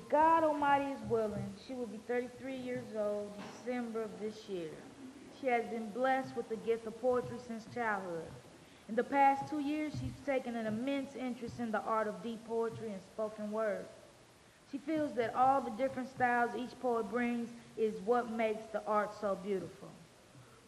God Almighty is willing, she will be 33 years old December of this year. She has been blessed with the gift of poetry since childhood. In the past 2 years, she's taken an immense interest in the art of deep poetry and spoken word. She feels that all the different styles each poet brings is what makes the art so beautiful.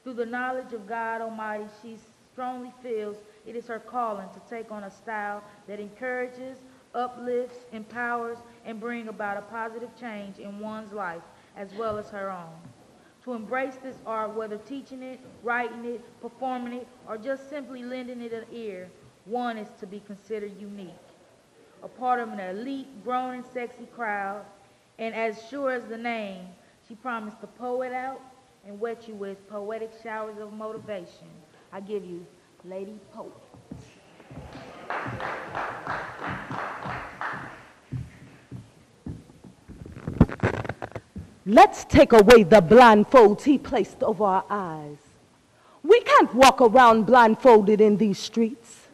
Through the knowledge of God Almighty, she strongly feels it is her calling to take on a style that encourages, uplifts, empowers, and bring about a positive change in one's life as well as her own. To embrace this art, whether teaching it, writing it, performing it, or just simply lending it an ear, one is to be considered unique, a part of an elite, grown and sexy crowd, and as sure as the name, she promised to poet out and wet you with poetic showers of motivation. I give you Lady Powet. Let's take away the blindfolds he placed over our eyes. We can't walk around blindfolded in these streets.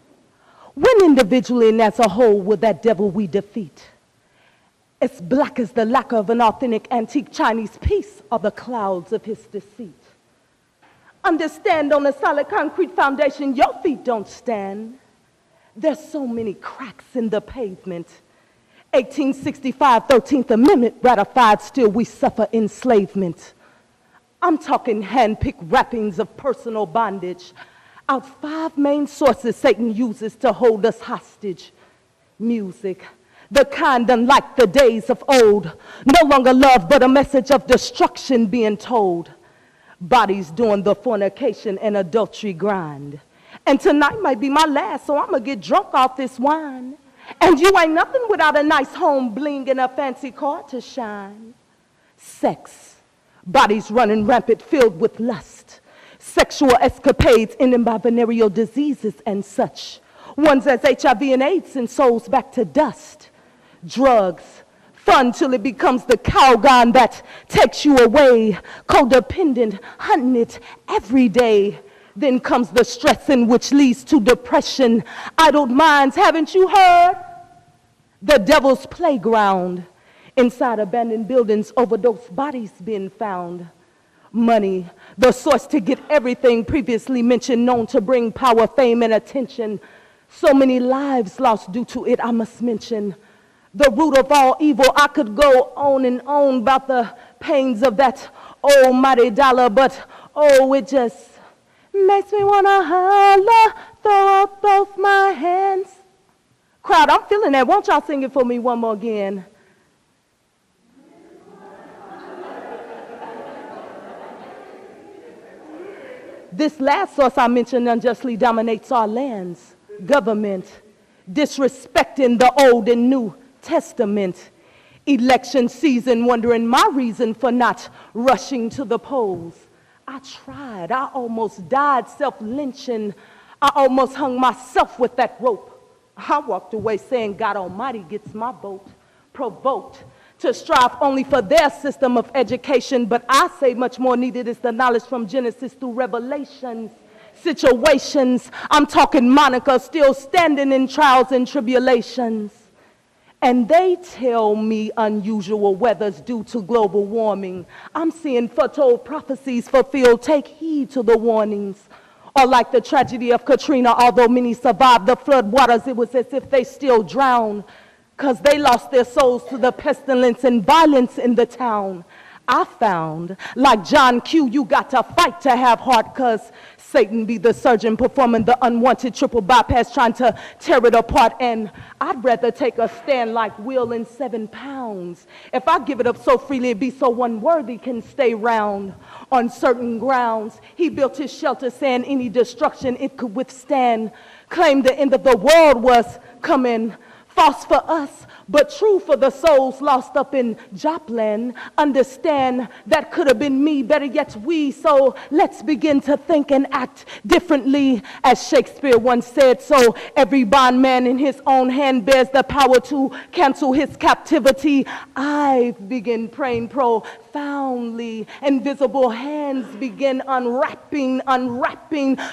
When individually and as a whole will that devil we defeat? As black as the lacquer of an authentic antique Chinese piece are the clouds of his deceit. Understand, on a solid concrete foundation your feet don't stand. There's so many cracks in the pavement. 1865 13th Amendment ratified, still we suffer enslavement. I'm talking hand-picked wrappings of personal bondage. Out 5 main sources Satan uses to hold us hostage. Music, the kind unlike the days of old, no longer love but a message of destruction being told. Bodies doing the fornication and adultery grind. And tonight might be my last, so I'm gonna get drunk off this wine. And you ain't nothing without a nice home, bling, and a fancy car to shine. Sex, bodies running rampant, filled with lust. Sexual escapades ending by venereal diseases and such. Ones as HIV and AIDS and souls back to dust. Drugs, fun till it becomes the Calgon that takes you away. Codependent, hunting it every day. Then comes the stressing which leads to depression. Idled minds, haven't you heard? The devil's playground. Inside abandoned buildings, overdosed bodies being found. Money, the source to get everything previously mentioned, known to bring power, fame, and attention. So many lives lost due to it, I must mention. The root of all evil. I could go on and on about the pains of that almighty dollar, but oh, it just makes me wanna holler, throw up both my hands. Crowd, I'm feeling that. Won't y'all sing it for me one more again? This last source I mentioned unjustly dominates our lands, government, disrespecting the Old and New Testament. Election season, wondering my reason for not rushing to the polls. I tried, I almost died self-lynching. I almost hung myself with that rope. I walked away saying God Almighty gets my vote. Provoked to strive only for their system of education, but I say much more needed is the knowledge from Genesis through Revelations. Situations, I'm talking Monica, still standing in trials and tribulations. And they tell me unusual weather's due to global warming. I'm seeing foretold prophecies fulfilled. Take heed to the warnings. Or like the tragedy of Katrina, although many survived the flood waters, it was as if they still drowned, because they lost their souls to the pestilence and violence in the town. I found, like John Q, you got to fight to have heart, because Satan be the surgeon performing the unwanted triple bypass, trying to tear it apart. And I'd rather take a stand like Will in 7 pounds. If I give it up so freely, it be so unworthy can stay round. On certain grounds, he built his shelter, saying any destruction it could withstand. Claimed the end of the world was coming. False for us, but true for the souls lost up in Joplin. Understand that could have been me, better yet we. So let's begin to think and act differently. As Shakespeare once said, so every bondman in his own hand bears the power to cancel his captivity. I begin praying profoundly. Invisible hands begin unwrapping,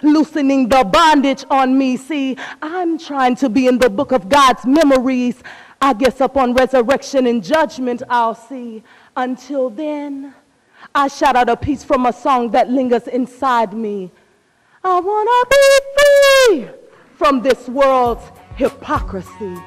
loosening the bondage on me. See, I'm trying to be in the book of God's memories. I guess upon resurrection and judgment I'll see. Until then, I shout out a piece from a song that lingers inside me. I wanna be free from this world's hypocrisy.